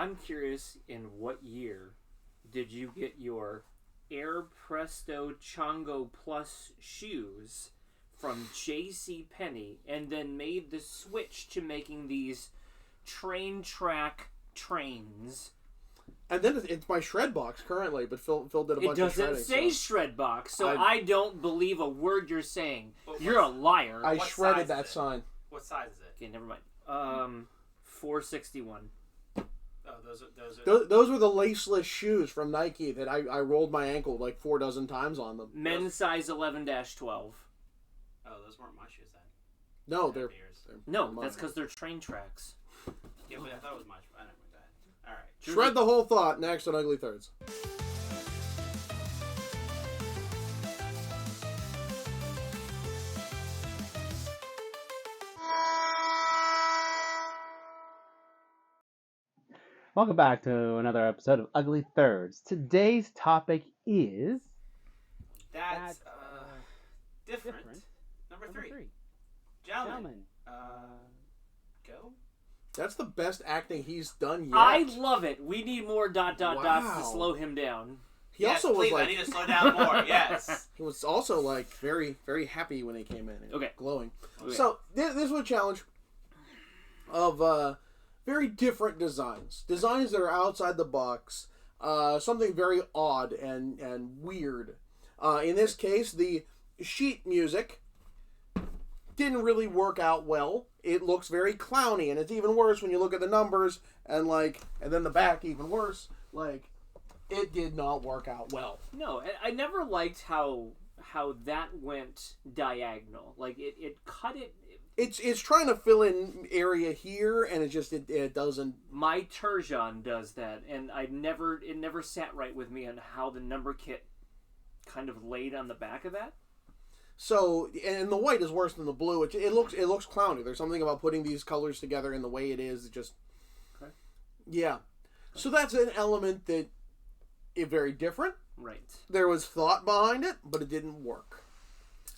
I'm curious, in what year did you get your Air Presto Chongo Plus shoes from JCPenney and then made the switch to making these train track trains? And then it's my shred box currently, but Phil did a bunch of shredding. It doesn't say shred box, so I don't believe a word you're saying. You're a liar. I shredded that sign. What size is it? Okay, never mind. 461. Oh, those were the laceless shoes from Nike that I rolled my ankle like 4 dozen times on them. Men's size 11-12. Oh, those weren't my shoes then. No, they're no, that's because they're train tracks. Yeah, but I thought it was my. I never knew that. All right. Shred the whole thought next on Ugly Thirds. Welcome back to another episode of Ugly Thirds. Today's topic is... That's different. Number three. Gentlemen. Go? That's the best acting he's done yet. I love it. We need more ... dots to slow him down. He also was like... I need to slow down more, yes. He was also like very, very happy when he came in. Okay. Glowing. Okay. So, this was a challenge of... very different designs. Designs that are outside the box. Something very odd and weird. In this case, the sheet music didn't really work out well. It looks very clowny, and it's even worse when you look at the numbers and then the back even worse. It did not work out well. No, I never liked how that went diagonal. It cut it. It's trying to fill in area here, and it doesn't. My Turgeon does that, and it never sat right with me on how the number kit kind of laid on the back of that. So, and the white is worse than the blue. It looks clowny. There's something about putting these colors together in the way it is. It just, okay. Yeah. So that's an element that is very different. Right. There was thought behind it, but it didn't work.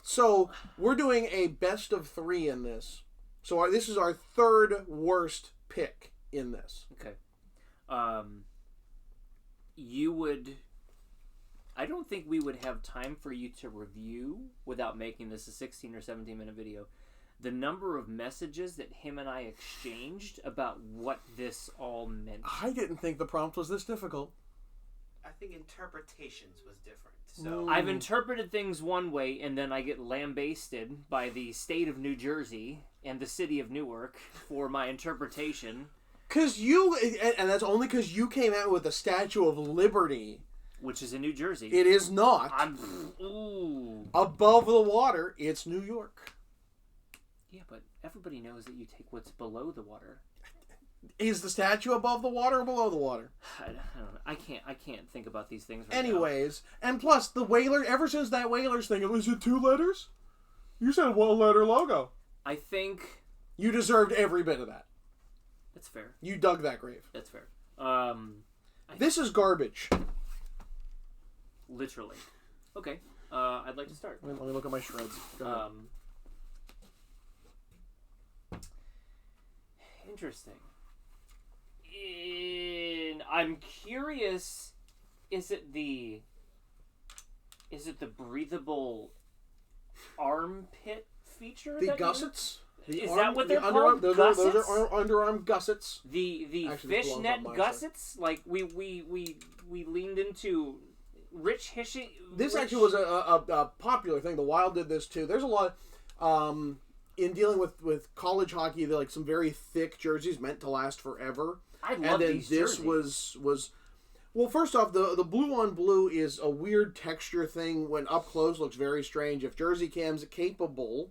So we're doing a best of 3 in this. So this is our third worst pick in this. Okay. I don't think we would have time for you to review, without making this a 16 or 17 minute video, the number of messages that him and I exchanged about what this all meant. I didn't think the prompt was this difficult. I think interpretations was different. So I've interpreted things one way, and then I get lambasted by the state of New Jersey and the city of Newark for my interpretation. And that's only because you came out with the Statue of Liberty. Which is in New Jersey. It is not. Above the water, it's New York. Yeah, but everybody knows that you take what's below the water. Is the statue above the water or below the water? I don't know. I can't think about these things right Anyways, now. And plus, the Whaler, ever since that Whalers thing, was it 2 letters? You said 1-letter logo. I think... You deserved every bit of that. That's fair. You dug that grave. That's fair. This is garbage. Literally. Okay. I'd like to start. Let me look at my shreds. Interesting. I'm curious. Is it the breathable armpit feature? The gussets. That what they're called? Those are underarm gussets. The fishnet gussets. Like we leaned into rich hishing. This actually was a popular thing. The Wild did this too. There's a lot. In dealing with college hockey, they're like some very thick jerseys meant to last forever. I love these jerseys. And then this was well, first off, the blue on blue is a weird texture thing. When up close, looks very strange. If jersey cam's capable.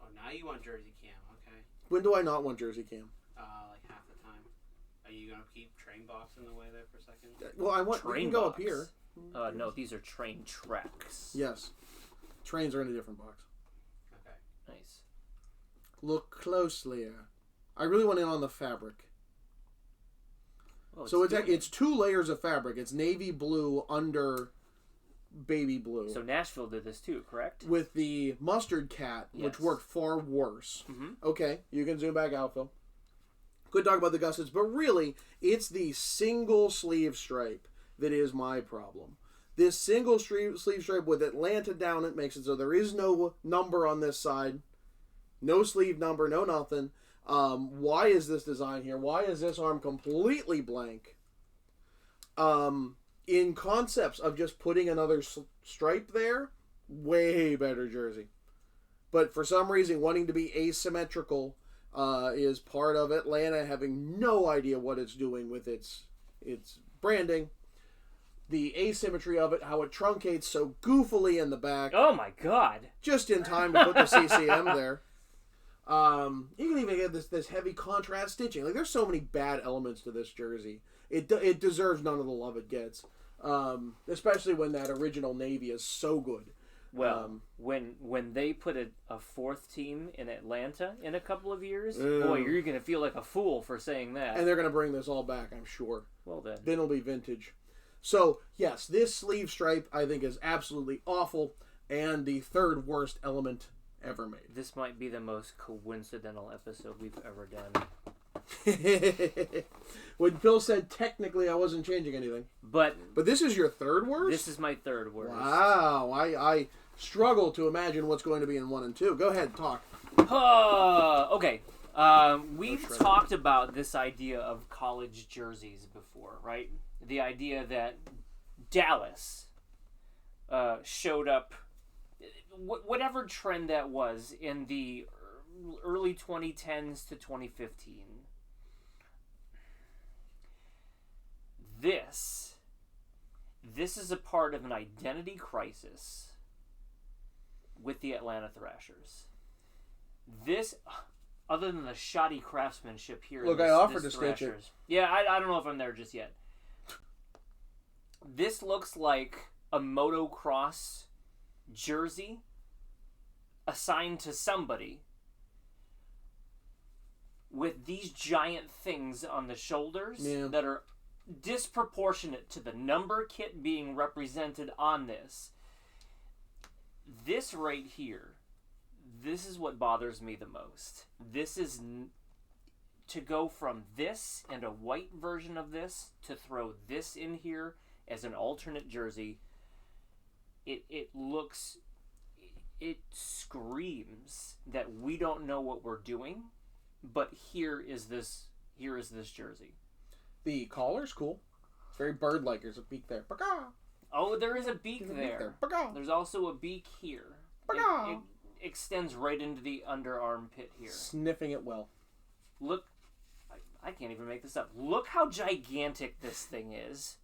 Oh, now you want jersey cam? Okay. When do I not want jersey cam? Like half the time. Are you gonna keep train box in the way there for a second? Well, I want train. We can go up here. No, these are train tracks. Yes, trains are in a different box. Okay. Nice. Look closely. I really went in on the fabric. Oh, so it's 2 layers of fabric. It's navy blue under baby blue. So Nashville did this too, correct? With the mustard cat, which worked far worse. Mm-hmm. Okay, you can zoom back out, Phil. Could talk about the gussets, but really, it's the single sleeve stripe that is my problem. This single sleeve stripe with Atlanta down it makes it so there is no number on this side. No sleeve number, no nothing. Why is this design here? Why is this arm completely blank? In concepts of just putting another stripe there, way better jersey. But for some reason, wanting to be asymmetrical is part of Atlanta having no idea what it's doing with its branding. The asymmetry of it, how it truncates so goofily in the back. Oh my god. Just in time to put the CCM there. You can even get this heavy contrast stitching. Like, there's so many bad elements to this jersey. It deserves none of the love it gets. Especially when that original navy is so good. Well, when they put a fourth team in Atlanta in a couple of years, boy, you're going to feel like a fool for saying that. And they're going to bring this all back, I'm sure. Well then. Then it'll be vintage. So, yes, this sleeve stripe, I think, is absolutely awful and the third worst element ever made. This might be the most coincidental episode we've ever done. When Phil said technically I wasn't changing anything. But this is your third worst? This is my third worst. Wow. I struggle to imagine what's going to be in 1 and 2. Go ahead, talk. Okay. We've talked about this idea of college jerseys before, right? The idea that Dallas showed up, whatever trend that was in the early 2010s to 2015. This is a part of an identity crisis with the Atlanta Thrashers. This, other than the shoddy craftsmanship here. Look, I offered to stitch it. Yeah, I don't know if I'm there just yet. This looks like a motocross jersey assigned to somebody with these giant things on the shoulders that are disproportionate to the number kit being represented on this. This right here, this is what bothers me the most. This is to go from this and a white version of this to throw this in here as an alternate jersey. It looks, it screams that we don't know what we're doing, but here is this jersey. The collar's cool. It's very bird-like. There's a beak there. Baka! Oh, there is a beak there. There's also a beak here. It extends right into the underarm pit here. Sniffing it well. Look, I can't even make this up. Look how gigantic this thing is.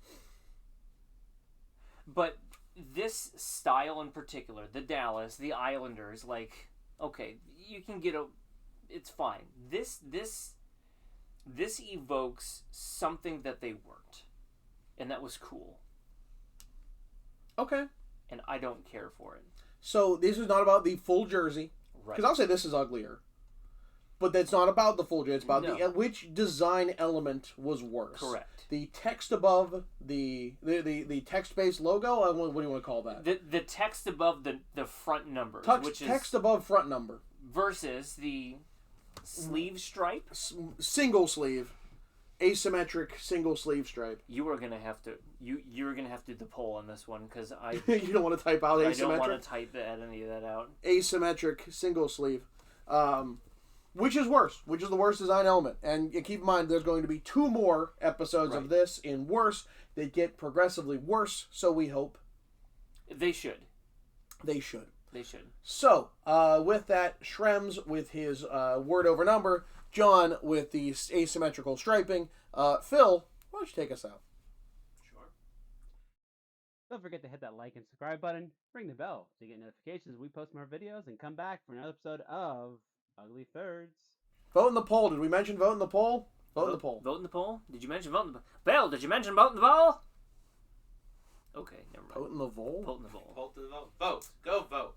But this style in particular, the Dallas, the Islanders, like, okay, you can get it's fine. This evokes something that they weren't. And that was cool. Okay. And I don't care for it. So this is not about the full jersey. Right. Because I'll say this is uglier. But that's not about the full jersey. It's about which design element was worse. Correct. The text above the text-based logo? What do you want to call that? The text above the front numbers. Which is text above front number. Versus the sleeve stripe. Single sleeve. Asymmetric single sleeve stripe. You are gonna have to you're gonna have to do the poll on this one because I you don't want to type out asymmetric. I don't want to type any of that out. Asymmetric single sleeve, which is worse? Which is the worst design element? And keep in mind, there's going to be 2 more episodes of this in worse. They get progressively worse, so we hope. They should. They should. They should. So, with that, Shrems with his word over number. John with the asymmetrical striping. Phil, why don't you take us out? Sure. Don't forget to hit that like and subscribe button. Ring the bell to get notifications when we post more videos, and come back for another episode of Ugly Thirds. Vote in the poll. Did we mention vote in the poll? Vote in the poll. Vote in the poll? Did you mention vote in the poll? Bell, did you mention vote in the poll? Okay, never mind. Vote in the poll? Vote in the poll. Vote to the vote. Vote. Go vote.